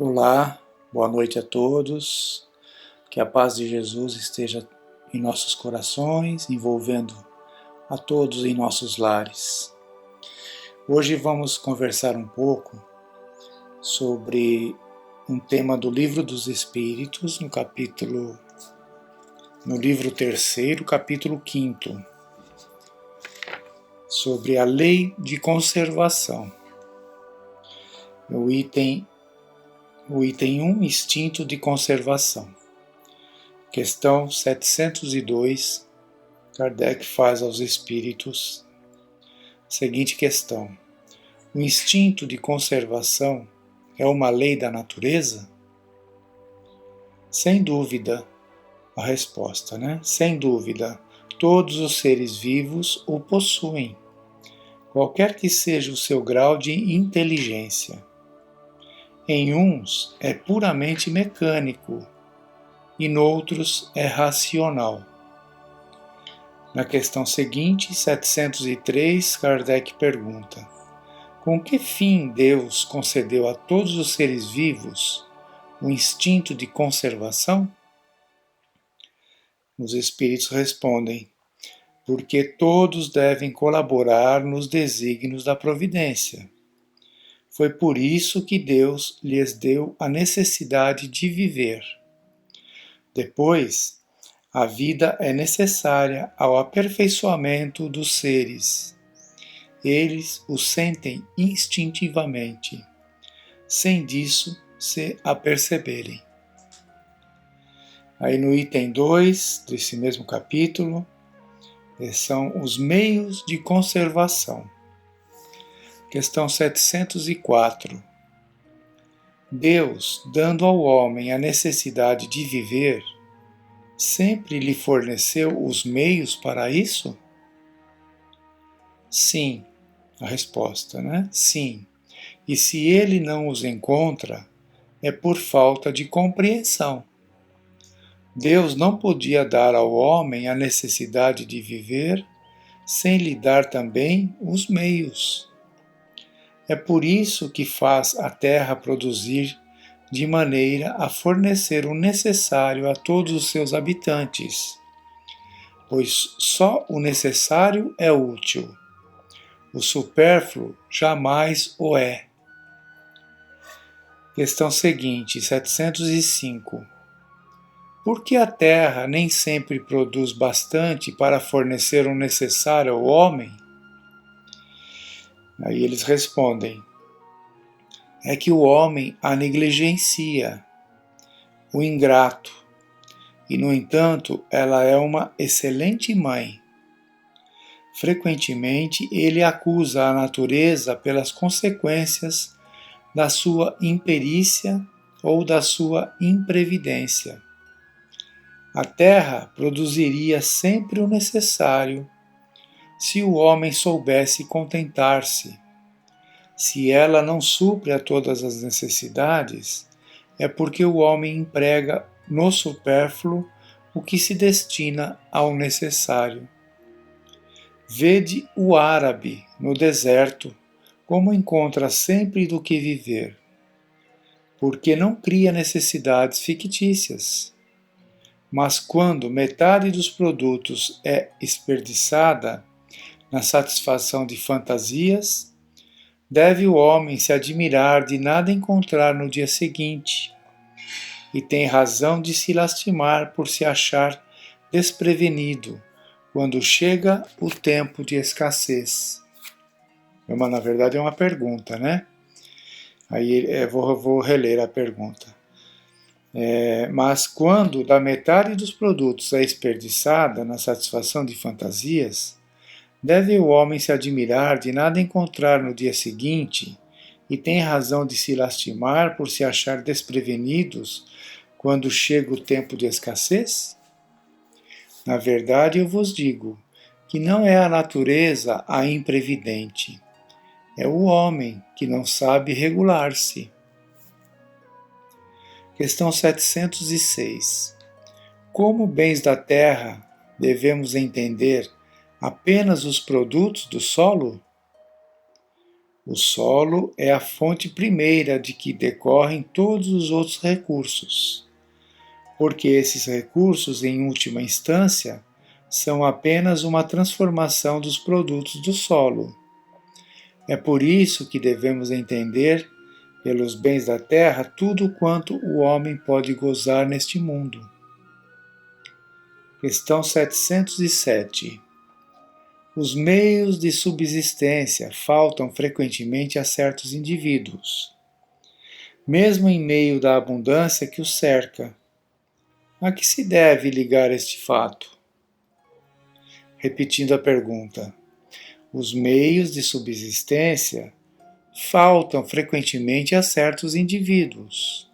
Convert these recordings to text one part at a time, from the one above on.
Olá, boa noite a todos. Que a paz de Jesus esteja em nossos corações, envolvendo a todos em nossos lares. Hoje vamos conversar um pouco sobre um tema do Livro dos Espíritos, no livro 3º, capítulo 5º, sobre a lei de conservação. O item 1, instinto de conservação. Questão 702, Kardec faz aos espíritos a seguinte questão: o instinto de conservação é uma lei da natureza? Sem dúvida, a resposta, né? Sem dúvida, todos os seres vivos o possuem, qualquer que seja o seu grau de inteligência. Em uns é puramente mecânico e noutros é racional. Na questão seguinte, 703, Kardec pergunta: com que fim Deus concedeu a todos os seres vivos o instinto de conservação? Os espíritos respondem: porque todos devem colaborar nos desígnios da providência. Foi por isso que Deus lhes deu a necessidade de viver. Depois, a vida é necessária ao aperfeiçoamento dos seres. Eles o sentem instintivamente, sem disso se aperceberem. Aí no item 2 desse mesmo capítulo, são os meios de conservação. Questão 704. Deus, dando ao homem a necessidade de viver, sempre lhe forneceu os meios para isso? Sim, a resposta, né? Sim. E se ele não os encontra, é por falta de compreensão. Deus não podia dar ao homem a necessidade de viver sem lhe dar também os meios. É por isso que faz a terra produzir de maneira a fornecer o necessário a todos os seus habitantes, pois só o necessário é útil. O supérfluo jamais o é. Questão seguinte, 705. Por que a terra nem sempre produz bastante para fornecer o necessário ao homem? Aí eles respondem: é que o homem a negligencia, o ingrato, e no entanto ela é uma excelente mãe. Frequentemente ele acusa a natureza pelas consequências da sua imperícia ou da sua imprevidência. A terra produziria sempre o necessário se o homem soubesse contentar-se. Se ela não supre a todas as necessidades, é porque o homem emprega no supérfluo o que se destina ao necessário. Vede o árabe no deserto, como encontra sempre do que viver, porque não cria necessidades fictícias. Mas quando metade dos produtos é desperdiçada na satisfação de fantasias, deve o homem se admirar de nada encontrar no dia seguinte, e tem razão de se lastimar por se achar desprevenido quando chega o tempo de escassez. Mas, na verdade é uma pergunta, né? Aí vou reler a pergunta. Mas quando da metade dos produtos é desperdiçada na satisfação de fantasias, deve o homem se admirar de nada encontrar no dia seguinte, e tem razão de se lastimar por se achar desprevenidos quando chega o tempo de escassez? Na verdade, eu vos digo que não é a natureza a imprevidente, é o homem que não sabe regular-se. Questão 706. Como bens da terra, devemos entender apenas os produtos do solo? O solo é a fonte primeira de que decorrem todos os outros recursos, porque esses recursos, em última instância, são apenas uma transformação dos produtos do solo. É por isso que devemos entender, pelos bens da terra, tudo quanto o homem pode gozar neste mundo. Questão 707. Os meios de subsistência faltam frequentemente a certos indivíduos, mesmo em meio da abundância que os cerca. A que se deve ligar este fato? Repetindo a pergunta. Os meios de subsistência faltam frequentemente a certos indivíduos,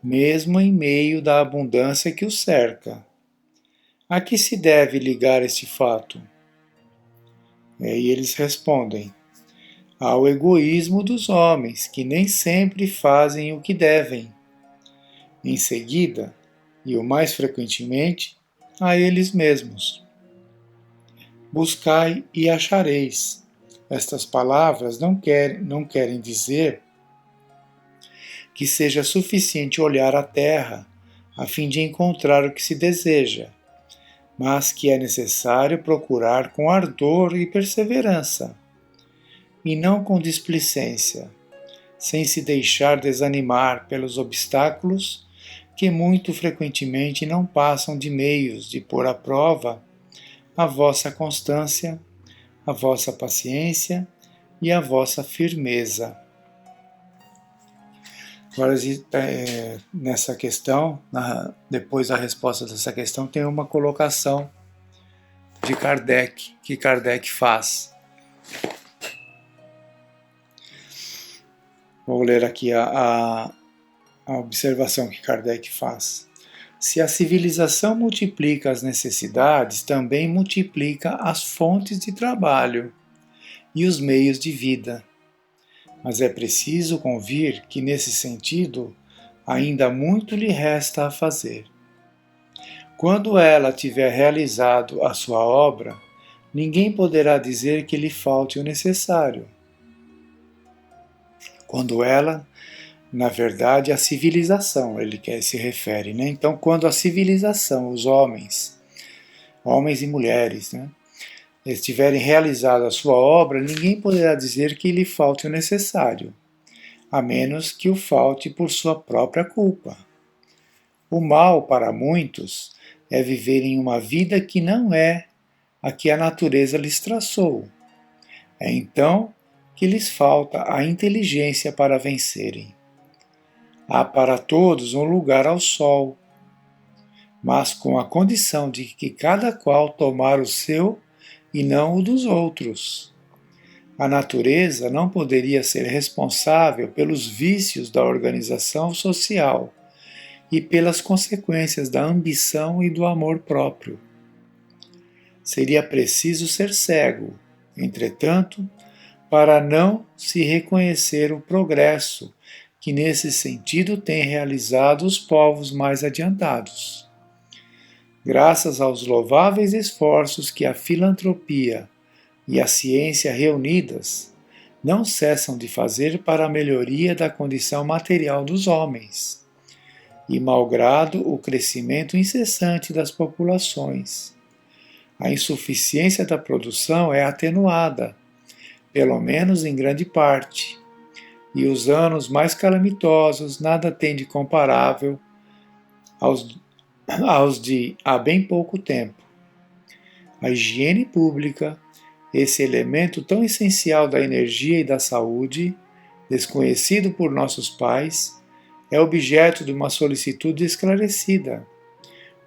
mesmo em meio da abundância que os cerca. A que se deve ligar este fato? E eles respondem: ao egoísmo dos homens, que nem sempre fazem o que devem. Em seguida, e o mais frequentemente, a eles mesmos. Buscai e achareis. Estas palavras não querem dizer que seja suficiente olhar a terra a fim de encontrar o que se deseja, mas que é necessário procurar com ardor e perseverança, e não com displicência, sem se deixar desanimar pelos obstáculos que muito frequentemente não passam de meios de pôr à prova a vossa constância, a vossa paciência e a vossa firmeza. Agora, nessa questão, depois da resposta dessa questão, tem uma colocação de Kardec, que Kardec faz. Vou ler aqui a observação que Kardec faz. Se a civilização multiplica as necessidades, também multiplica as fontes de trabalho e os meios de vida. Mas é preciso convir que, nesse sentido, ainda muito lhe resta a fazer. Quando ela tiver realizado a sua obra, ninguém poderá dizer que lhe falte o necessário. Quando ela, na verdade, a civilização, ele se refere, né? Então, quando a civilização, os homens e mulheres, né, estiverem realizado a sua obra, ninguém poderá dizer que lhe falte o necessário, a menos que o falte por sua própria culpa. O mal, para muitos, é viverem uma vida que não é a que a natureza lhes traçou. É então que lhes falta a inteligência para vencerem. Há para todos um lugar ao sol, mas com a condição de que cada qual tomar o seu e não o dos outros. A natureza não poderia ser responsável pelos vícios da organização social e pelas consequências da ambição e do amor próprio. Seria preciso ser cego, entretanto, para não se reconhecer o progresso que nesse sentido têm realizado os povos mais adiantados. Graças aos louváveis esforços que a filantropia e a ciência reunidas não cessam de fazer para a melhoria da condição material dos homens, e malgrado o crescimento incessante das populações, a insuficiência da produção é atenuada, pelo menos em grande parte, e os anos mais calamitosos nada têm de comparável aos de há bem pouco tempo. A higiene pública, esse elemento tão essencial da energia e da saúde, desconhecido por nossos pais, é objeto de uma solicitude esclarecida.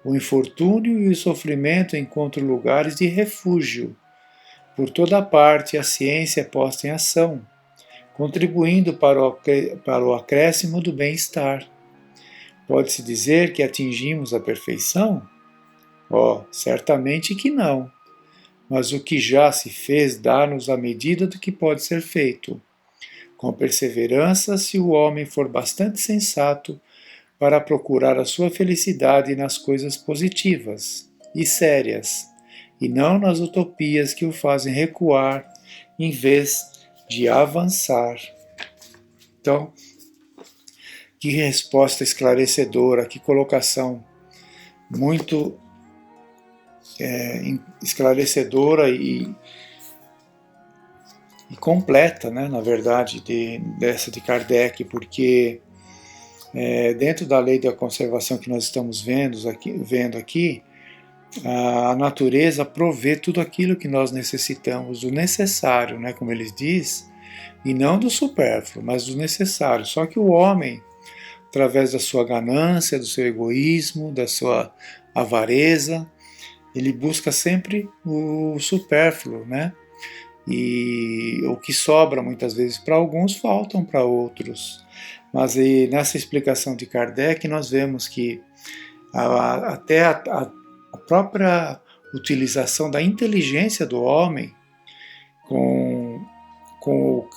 O infortúnio e o sofrimento encontram lugares de refúgio. Por toda parte a ciência é posta em ação, contribuindo para o acréscimo do bem-estar. Pode-se dizer que atingimos a perfeição? Certamente que não. Mas o que já se fez dá-nos a medida do que pode ser feito. Com perseverança, se o homem for bastante sensato para procurar a sua felicidade nas coisas positivas e sérias, e não nas utopias que o fazem recuar em vez de avançar. Então, que resposta esclarecedora, que colocação muito esclarecedora e completa, né, na verdade, dessa de Kardec, porque dentro da lei da conservação que nós estamos vendo aqui, a natureza provê tudo aquilo que nós necessitamos, o necessário, né, como ele diz, e não do supérfluo, mas do necessário. Só que o homem, através da sua ganância, do seu egoísmo, da sua avareza, ele busca sempre o supérfluo, né? E o que sobra muitas vezes para alguns faltam para outros. Mas nessa explicação de Kardec nós vemos que até a própria utilização da inteligência do homem com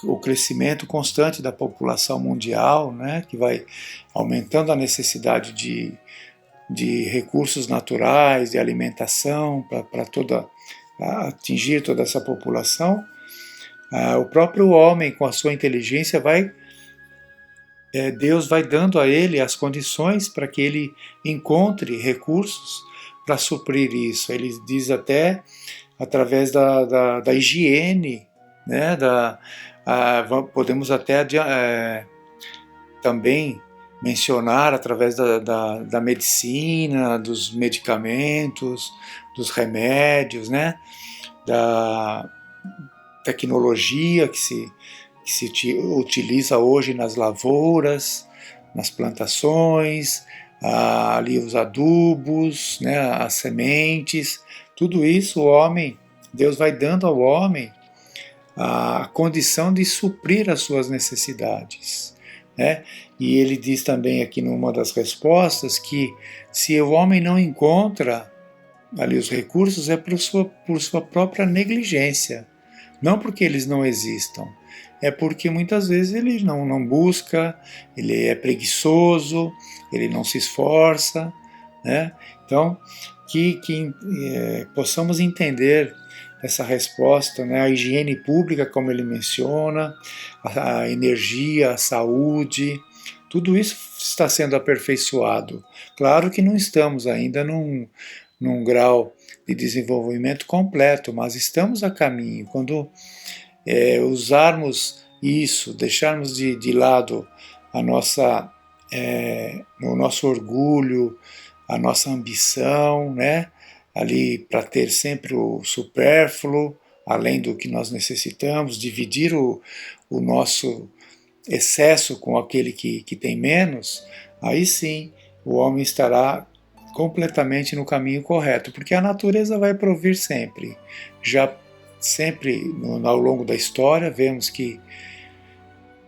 o crescimento constante da população mundial, né, que vai aumentando a necessidade de recursos naturais, de alimentação para atingir toda essa população, o próprio homem, com a sua inteligência, Deus vai dando a ele as condições para que ele encontre recursos para suprir isso. Ele diz até através da higiene, né, podemos até também mencionar através da medicina, dos medicamentos, dos remédios, né, da tecnologia que se utiliza hoje nas lavouras, nas plantações, ali os adubos, né, as sementes, tudo isso Deus vai dando ao homem a condição de suprir as suas necessidades, né? E ele diz também aqui numa das respostas que se o homem não encontra ali os recursos é por sua própria negligência, não porque eles não existam, é porque muitas vezes ele não busca, ele é preguiçoso, ele não se esforça, né? Então, que possamos entender essa resposta, né? A higiene pública, como ele menciona, a energia, a saúde, tudo isso está sendo aperfeiçoado. Claro que não estamos ainda num grau de desenvolvimento completo, mas estamos a caminho. Quando usarmos isso, deixarmos de lado o nosso orgulho, a nossa ambição, né? Ali para ter sempre o supérfluo, além do que nós necessitamos, dividir o nosso excesso com aquele que tem menos, aí sim o homem estará completamente no caminho correto, porque a natureza vai provir sempre. Já sempre ao longo da história vemos que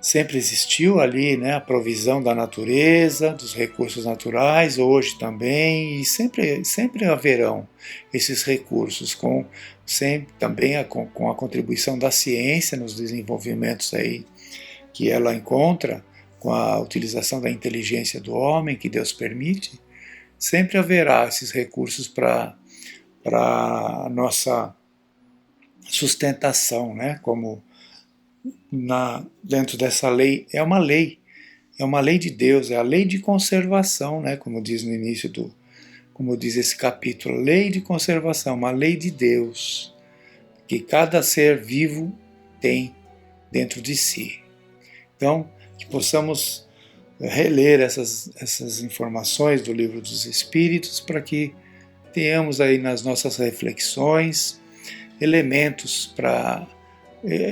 sempre existiu ali, né, a provisão da natureza, dos recursos naturais, hoje também, e sempre haverão esses recursos, também com a contribuição da ciência nos desenvolvimentos aí que ela encontra, com a utilização da inteligência do homem, que Deus permite, sempre haverá esses recursos para a nossa sustentação, né, como dentro dessa lei, é uma lei de Deus, é a lei de conservação, né, como diz no início como diz esse capítulo, lei de conservação, uma lei de Deus, que cada ser vivo tem dentro de si. Então, que possamos reler essas informações do Livro dos Espíritos para que tenhamos aí nas nossas reflexões elementos para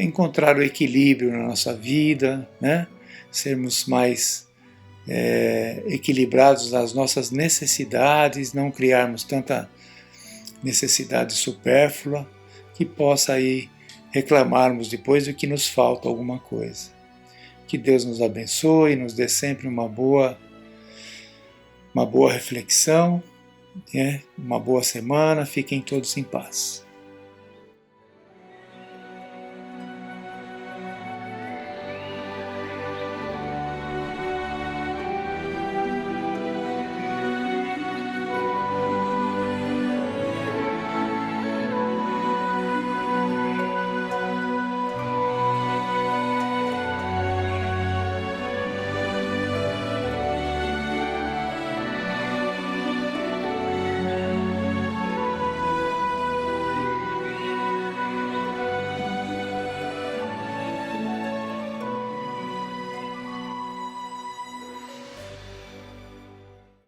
encontrar o equilíbrio na nossa vida, né? Sermos mais equilibrados nas nossas necessidades, não criarmos tanta necessidade supérflua que possa aí reclamarmos depois de que nos falta alguma coisa. Que Deus nos abençoe, nos dê sempre uma boa reflexão, uma boa semana, fiquem todos em paz.